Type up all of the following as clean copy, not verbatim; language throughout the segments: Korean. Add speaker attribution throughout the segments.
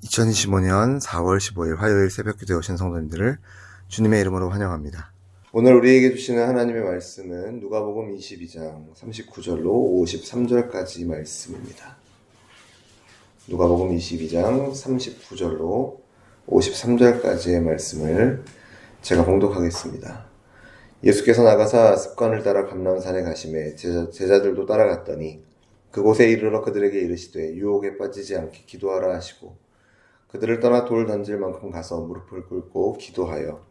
Speaker 1: 2025년 4월 15일 화요일 새벽기도에 오신 성도님들을 주님의 이름으로 환영합니다. 오늘 우리에게 주시는 하나님의 말씀은 누가복음 22장 39절로 53절까지 말씀입니다. 누가복음 22장 39절로 53절까지의 말씀을 제가 봉독하겠습니다. 예수께서 나가사 습관을 따라 감람산에 가시매 제자들도 따라갔더니 그곳에 이르러 그들에게 이르시되 유혹에 빠지지 않게 기도하라 하시고 그들을 떠나 돌 던질 만큼 가서 무릎을 꿇고 기도하여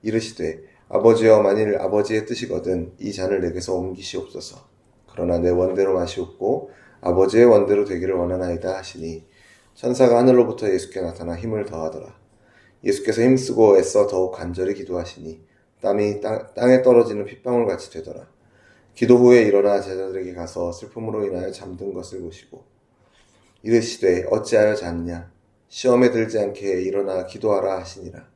Speaker 1: 이르시되 아버지여 만일 아버지의 뜻이거든 이 잔을 내게서 옮기시옵소서. 그러나 내 원대로 마시옵고 아버지의 원대로 되기를 원하나이다 하시니 천사가 하늘로부터 예수께 나타나 힘을 더하더라. 예수께서 힘쓰고 애써 더욱 간절히 기도하시니 땀이 땅에 떨어지는 핏방울같이 되더라. 기도 후에 일어나 제자들에게 가서 슬픔으로 인하여 잠든 것을 보시고 이르시되 어찌하여 잤냐 시험에 들지 않게 일어나 기도하라 하시니라.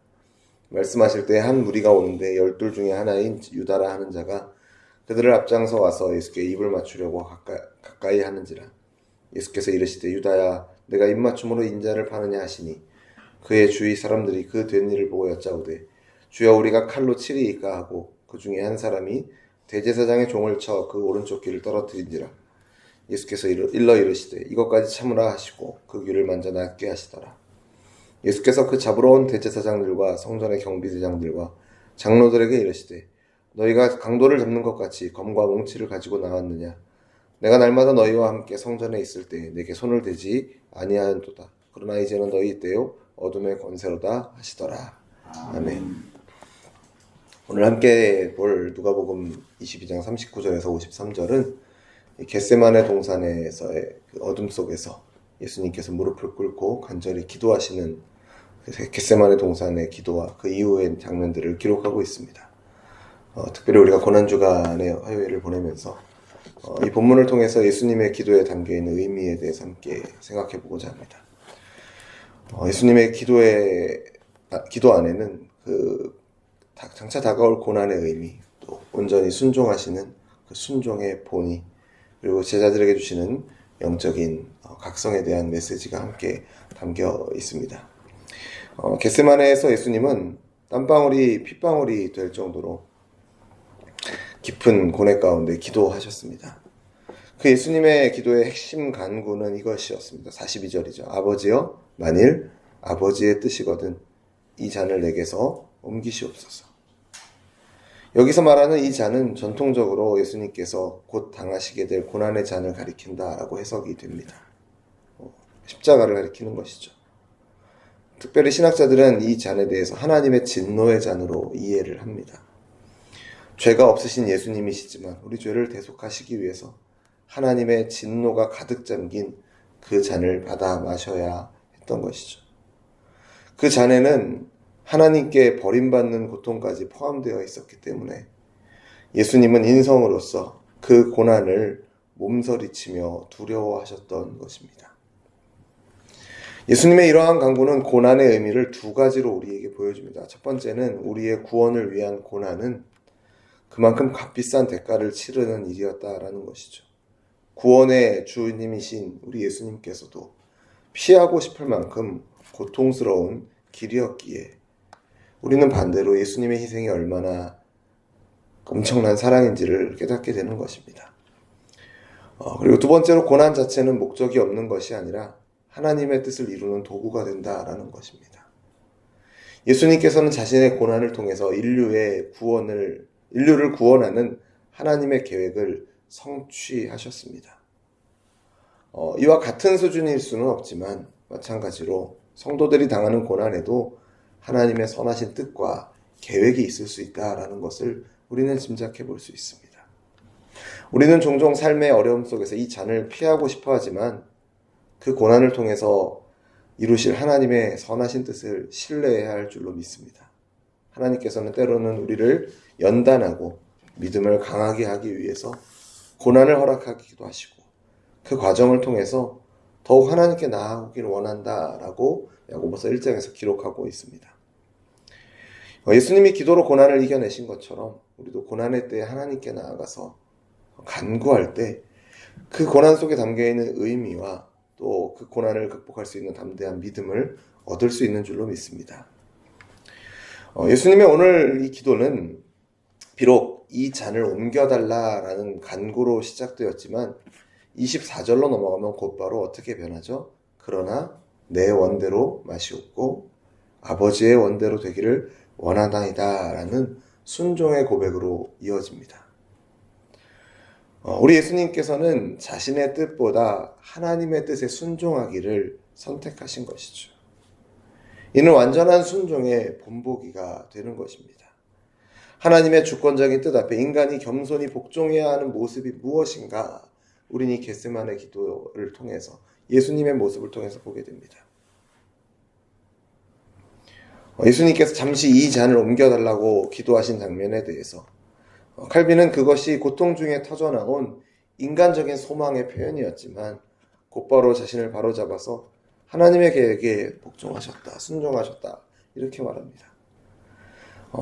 Speaker 1: 말씀하실 때 한 무리가 오는데 12 중에 하나인 유다라 하는 자가 그들을 앞장서 와서 예수께 입을 맞추려고 가까이 하는지라. 예수께서 이르시되 유다야 내가 입맞춤으로 인자를 파느냐 하시니 그의 주위 사람들이 그 된 일을 보고 여짜오되 주여 우리가 칼로 치리이까 하고 그 중에 한 사람이 대제사장의 종을 쳐 그 오른쪽 귀를 떨어뜨린지라. 예수께서 일러 이르시되 이것까지 참으라 하시고 그 귀를 만져 낫게 하시더라. 예수께서 그 잡으러 온 대제사장들과 성전의 경비대장들과 장로들에게 이르시되 너희가 강도를 잡는 것 같이 검과 뭉치를 가지고 나왔느냐. 내가 날마다 너희와 함께 성전에 있을 때 내게 손을 대지 아니하였도다. 그러나 이제는 너희 때요 어둠의 권세로다 하시더라. 아멘. 오늘 함께 볼 누가복음 22장 39절에서 53절은 겟세마네 동산에서의 그 어둠 속에서 예수님께서 무릎을 꿇고 간절히 기도하시는 겟세마네 동산의 기도와 그 이후의 장면들을 기록하고 있습니다. 특별히 우리가 고난주간의 화요일을 보내면서 이 본문을 통해서 예수님의 기도에 담겨있는 의미에 대해서 함께 생각해보고자 합니다. 예수님의 기도 안에는 장차 다가올 고난의 의미, 또 온전히 순종하시는 그 순종의 본의, 그리고 제자들에게 주시는 영적인 각성에 대한 메시지가 함께 담겨 있습니다. 겟세마네에서 예수님은 땀방울이 핏방울이 될 정도로 깊은 고뇌 가운데 기도하셨습니다. 그 예수님의 기도의 핵심 간구는 이것이었습니다. 42절이죠. 아버지여 만일 아버지의 뜻이거든 이 잔을 내게서 옮기시옵소서. 여기서 말하는 이 잔은 전통적으로 예수님께서 곧 당하시게 될 고난의 잔을 가리킨다라고 해석이 됩니다. 십자가를 가리키는 것이죠. 특별히 신학자들은 이 잔에 대해서 하나님의 진노의 잔으로 이해를 합니다. 죄가 없으신 예수님이시지만 우리 죄를 대속하시기 위해서 하나님의 진노가 가득 잠긴 그 잔을 받아 마셔야 했던 것이죠. 그 잔에는 하나님께 버림받는 고통까지 포함되어 있었기 때문에 예수님은 인성으로서 그 고난을 몸서리치며 두려워하셨던 것입니다. 예수님의 이러한 간구는 고난의 의미를 두 가지로 우리에게 보여줍니다. 첫 번째는 우리의 구원을 위한 고난은 그만큼 값비싼 대가를 치르는 일이었다라는 것이죠. 구원의 주님이신 우리 예수님께서도 피하고 싶을 만큼 고통스러운 길이었기에 우리는 반대로 예수님의 희생이 얼마나 엄청난 사랑인지를 깨닫게 되는 것입니다. 그리고 두 번째로 고난 자체는 목적이 없는 것이 아니라 하나님의 뜻을 이루는 도구가 된다라는 것입니다. 예수님께서는 자신의 고난을 통해서 인류를 구원하는 하나님의 계획을 성취하셨습니다. 이와 같은 수준일 수는 없지만 마찬가지로 성도들이 당하는 고난에도 하나님의 선하신 뜻과 계획이 있을 수 있다라는 것을 우리는 짐작해 볼 수 있습니다. 우리는 종종 삶의 어려움 속에서 이 잔을 피하고 싶어 하지만 그 고난을 통해서 이루실 하나님의 선하신 뜻을 신뢰해야 할 줄로 믿습니다. 하나님께서는 때로는 우리를 연단하고 믿음을 강하게 하기 위해서 고난을 허락하기도 하시고 그 과정을 통해서 더욱 하나님께 나아오길 원한다라고 야고보서 1장에서 기록하고 있습니다. 예수님이 기도로 고난을 이겨내신 것처럼 우리도 고난의 때에 하나님께 나아가서 간구할 때 그 고난 속에 담겨있는 의미와 또 그 고난을 극복할 수 있는 담대한 믿음을 얻을 수 있는 줄로 믿습니다. 예수님의 오늘 이 기도는 비록 이 잔을 옮겨달라라는 간구로 시작되었지만 24절로 넘어가면 곧바로 어떻게 변하죠? 그러나 내 원대로 마시옵고 아버지의 원대로 되기를 원하나이다 라는 순종의 고백으로 이어집니다. 우리 예수님께서는 자신의 뜻보다 하나님의 뜻에 순종하기를 선택하신 것이죠. 이는 완전한 순종의 본보기가 되는 것입니다. 하나님의 주권적인 뜻 앞에 인간이 겸손히 복종해야 하는 모습이 무엇인가 우리는 이 겟세마네 기도를 통해서 예수님의 모습을 통해서 보게 됩니다. 예수님께서 잠시 이 잔을 옮겨달라고 기도하신 장면에 대해서 칼빈은 그것이 고통 중에 터져나온 인간적인 소망의 표현이었지만 곧바로 자신을 바로잡아서 하나님의 계획에 복종하셨다, 순종하셨다 이렇게 말합니다.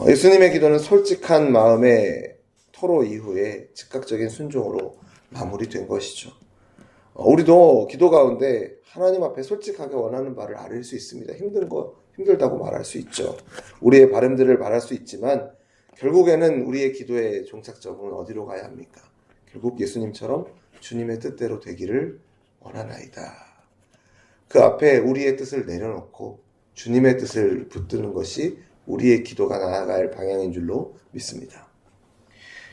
Speaker 1: 예수님의 기도는 솔직한 마음의 토로 이후에 즉각적인 순종으로 마무리된 것이죠. 우리도 기도 가운데 하나님 앞에 솔직하게 원하는 바를 아뢰일 수 있습니다. 힘들다고 말할 수 있죠. 우리의 바람들을 말할 수 있지만 결국에는 우리의 기도의 종착점은 어디로 가야 합니까? 결국 예수님처럼 주님의 뜻대로 되기를 원하나이다. 그 앞에 우리의 뜻을 내려놓고 주님의 뜻을 붙드는 것이 우리의 기도가 나아갈 방향인 줄로 믿습니다.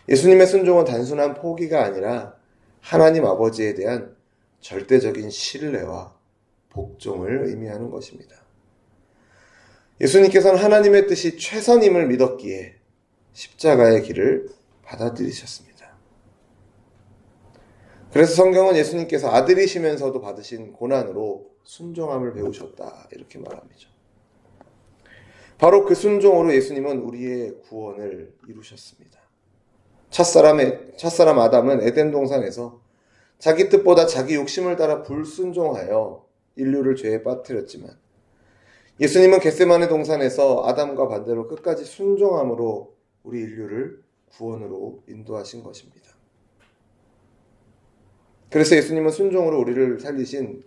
Speaker 1: 예수님의 순종은 단순한 포기가 아니라 하나님 아버지에 대한 절대적인 신뢰와 복종을 의미하는 것입니다. 예수님께서는 하나님의 뜻이 최선임을 믿었기에 십자가의 길을 받아들이셨습니다. 그래서 성경은 예수님께서 아들이시면서도 받으신 고난으로 순종함을 배우셨다 이렇게 말합니다. 바로 그 순종으로 예수님은 우리의 구원을 이루셨습니다. 첫사람 아담은 에덴 동산에서 자기 뜻보다 자기 욕심을 따라 불순종하여 인류를 죄에 빠뜨렸지만 예수님은 겟세마네 동산에서 아담과 반대로 끝까지 순종함으로 우리 인류를 구원으로 인도하신 것입니다. 그래서 예수님은 순종으로 우리를 살리신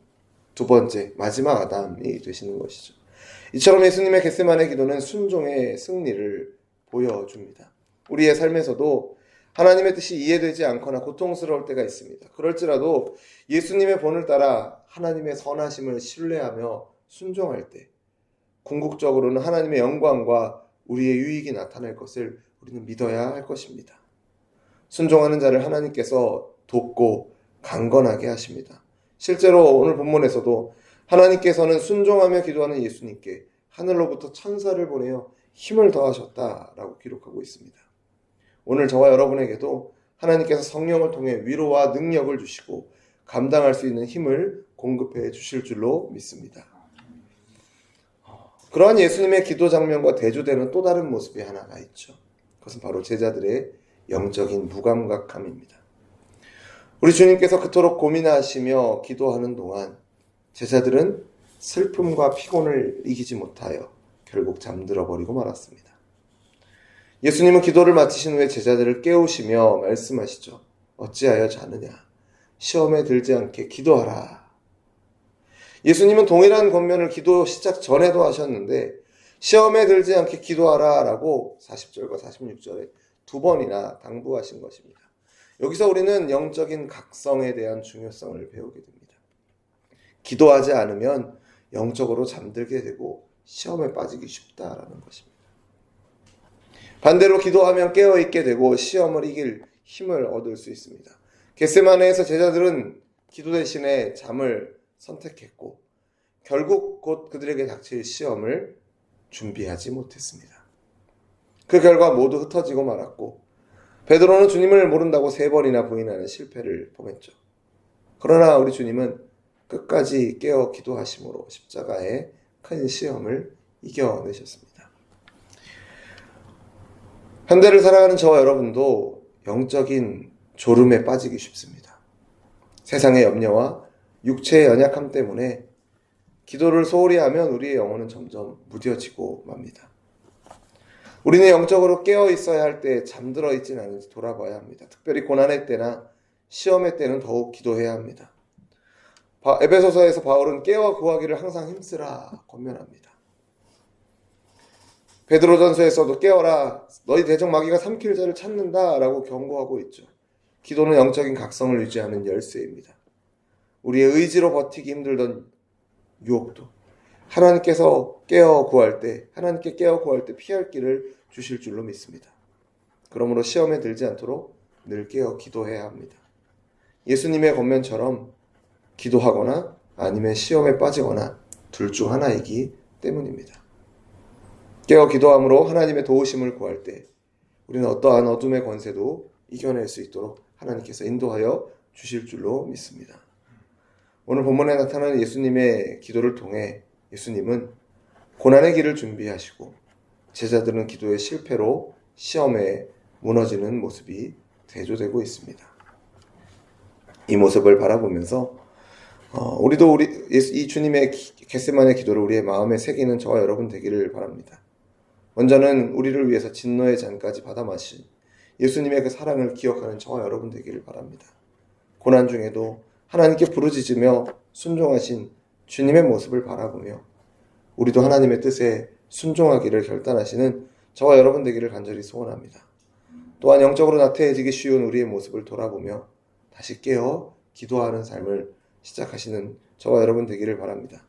Speaker 1: 두 번째, 마지막 아담이 되시는 것이죠. 이처럼 예수님의 겟세마네 기도는 순종의 승리를 보여줍니다. 우리의 삶에서도 하나님의 뜻이 이해되지 않거나 고통스러울 때가 있습니다. 그럴지라도 예수님의 본을 따라 하나님의 선하심을 신뢰하며 순종할 때 궁극적으로는 하나님의 영광과 우리의 유익이 나타날 것을 우리는 믿어야 할 것입니다. 순종하는 자를 하나님께서 돕고 강건하게 하십니다. 실제로 오늘 본문에서도 하나님께서는 순종하며 기도하는 예수님께 하늘로부터 천사를 보내어 힘을 더하셨다라고 기록하고 있습니다. 오늘 저와 여러분에게도 하나님께서 성령을 통해 위로와 능력을 주시고 감당할 수 있는 힘을 공급해 주실 줄로 믿습니다. 그러한 예수님의 기도 장면과 대조되는 또 다른 모습이 하나가 있죠. 그것은 바로 제자들의 영적인 무감각함입니다. 우리 주님께서 그토록 고민하시며 기도하는 동안 제자들은 슬픔과 피곤을 이기지 못하여 결국 잠들어 버리고 말았습니다. 예수님은 기도를 마치신 후에 제자들을 깨우시며 말씀하시죠. 어찌하여 자느냐? 시험에 들지 않게 기도하라. 예수님은 동일한 권면을 기도 시작 전에도 하셨는데 시험에 들지 않게 기도하라 라고 40절과 46절에 두 번이나 당부하신 것입니다. 여기서 우리는 영적인 각성에 대한 중요성을 배우게 됩니다. 기도하지 않으면 영적으로 잠들게 되고 시험에 빠지기 쉽다라는 것입니다. 반대로 기도하면 깨어있게 되고 시험을 이길 힘을 얻을 수 있습니다. 겟세마네에서 제자들은 기도 대신에 잠을 선택했고 결국 곧 그들에게 닥칠 시험을 준비하지 못했습니다. 그 결과 모두 흩어지고 말았고 베드로는 주님을 모른다고 3번이나 부인하는 실패를 범했죠. 그러나 우리 주님은 끝까지 깨어 기도하심으로 십자가의 큰 시험을 이겨내셨습니다. 현대를 살아가는 저와 여러분도 영적인 졸음에 빠지기 쉽습니다. 세상의 염려와 육체의 연약함 때문에 기도를 소홀히 하면 우리의 영혼은 점점 무뎌지고 맙니다. 우리는 영적으로 깨어 있어야 할 때 잠들어 있지는 않은지 돌아봐야 합니다. 특별히 고난의 때나 시험의 때는 더욱 기도해야 합니다. 에베소서에서 바울은 깨어 구하기를 항상 힘쓰라 권면합니다. 베드로전서에서도 깨어라 너희 대적 마귀가 삼킬 자를 찾는다라고 경고하고 있죠. 기도는 영적인 각성을 유지하는 열쇠입니다. 우리의 의지로 버티기 힘들던 유혹도 하나님께 깨어 구할 때 피할 길을 주실 줄로 믿습니다. 그러므로 시험에 들지 않도록 늘 깨어 기도해야 합니다. 예수님의 권면처럼 기도하거나 아니면 시험에 빠지거나 둘 중 하나이기 때문입니다. 깨어 기도함으로 하나님의 도우심을 구할 때 우리는 어떠한 어둠의 권세도 이겨낼 수 있도록 하나님께서 인도하여 주실 줄로 믿습니다. 오늘 본문에 나타나는 예수님의 기도를 통해 예수님은 고난의 길을 준비하시고 제자들은 기도의 실패로 시험에 무너지는 모습이 대조되고 있습니다. 이 모습을 바라보면서 우리도 이 주님의 겟세마네 기도를 우리의 마음에 새기는 저와 여러분 되기를 바랍니다. 먼저는 우리를 위해서 진노의 잔까지 받아 마신 예수님의 그 사랑을 기억하는 저와 여러분 되기를 바랍니다. 고난 중에도 하나님께 부르짖으며 순종하신 주님의 모습을 바라보며 우리도 하나님의 뜻에 순종하기를 결단하시는 저와 여러분 되기를 간절히 소원합니다. 또한 영적으로 나태해지기 쉬운 우리의 모습을 돌아보며 다시 깨어 기도하는 삶을 시작하시는 저와 여러분 되기를 바랍니다.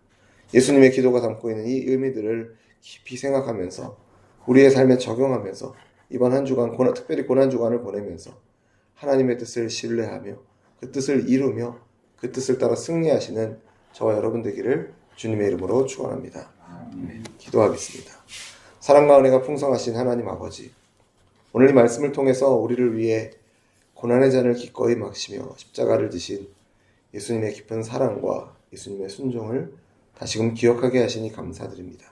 Speaker 1: 예수님의 기도가 담고 있는 이 의미들을 깊이 생각하면서 우리의 삶에 적용하면서 이번 한 주간 특별히 고난 주간을 보내면서 하나님의 뜻을 신뢰하며 그 뜻을 이루며 그 뜻을 따라 승리하시는 저와 여러분 되기를 주님의 이름으로 축원합니다. 기도하겠습니다. 사랑과 은혜가 풍성하신 하나님 아버지, 오늘 이 말씀을 통해서 우리를 위해 고난의 잔을 기꺼이 마시며 십자가를 지신 예수님의 깊은 사랑과 예수님의 순종을 다시금 기억하게 하시니 감사드립니다.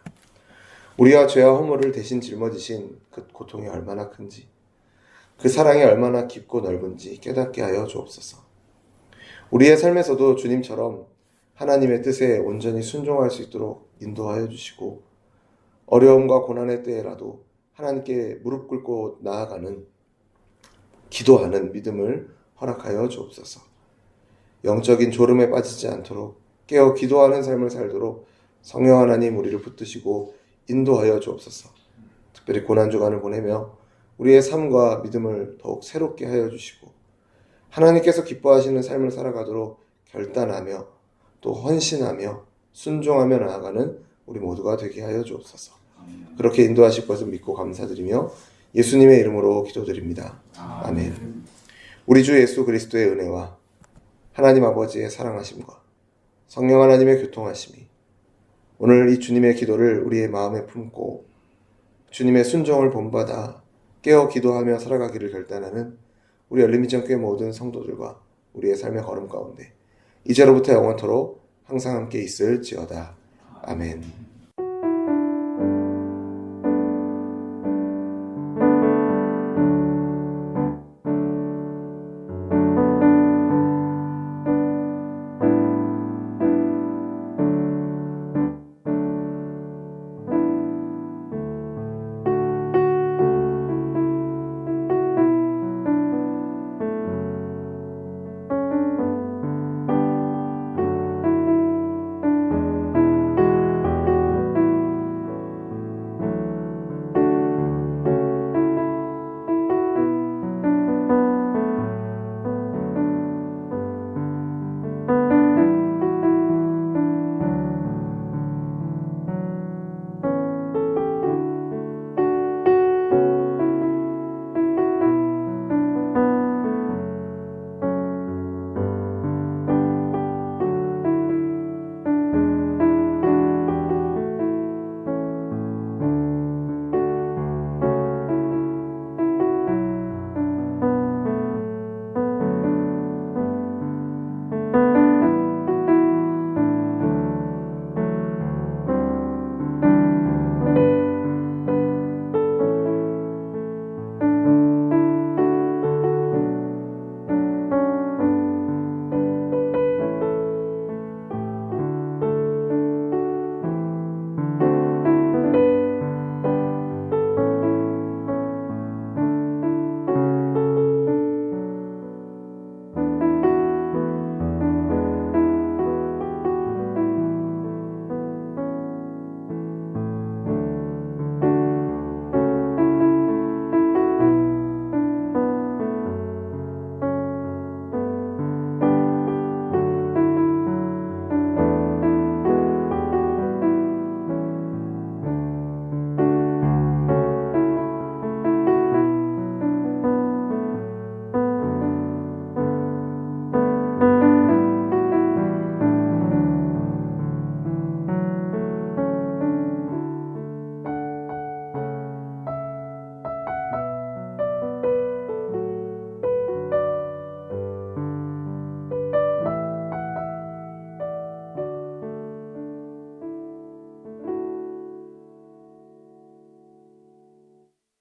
Speaker 1: 우리와 죄와 허물을 대신 짊어지신 그 고통이 얼마나 큰지, 그 사랑이 얼마나 깊고 넓은지 깨닫게 하여 주옵소서. 우리의 삶에서도 주님처럼 하나님의 뜻에 온전히 순종할 수 있도록 인도하여 주시고 어려움과 고난의 때에라도 하나님께 무릎 꿇고 나아가는 기도하는 믿음을 허락하여 주옵소서. 영적인 졸음에 빠지지 않도록 깨어 기도하는 삶을 살도록 성령 하나님 우리를 붙드시고 인도하여 주옵소서. 특별히 고난 주간을 보내며 우리의 삶과 믿음을 더욱 새롭게 하여 주시고 하나님께서 기뻐하시는 삶을 살아가도록 결단하며 또 헌신하며 순종하며 나아가는 우리 모두가 되게 하여 주옵소서. 그렇게 인도하실 것을 믿고 감사드리며 예수님의 이름으로 기도드립니다. 아멘. 우리 주 예수 그리스도의 은혜와 하나님 아버지의 사랑하심과 성령 하나님의 교통하심이 오늘 이 주님의 기도를 우리의 마음에 품고 주님의 순종을 본받아 깨어 기도하며 살아가기를 결단하는 우리 열린미전교회 모든 성도들과 우리의 삶의 걸음 가운데 이제로부터 영원토록 항상 함께 있을지어다. 아멘.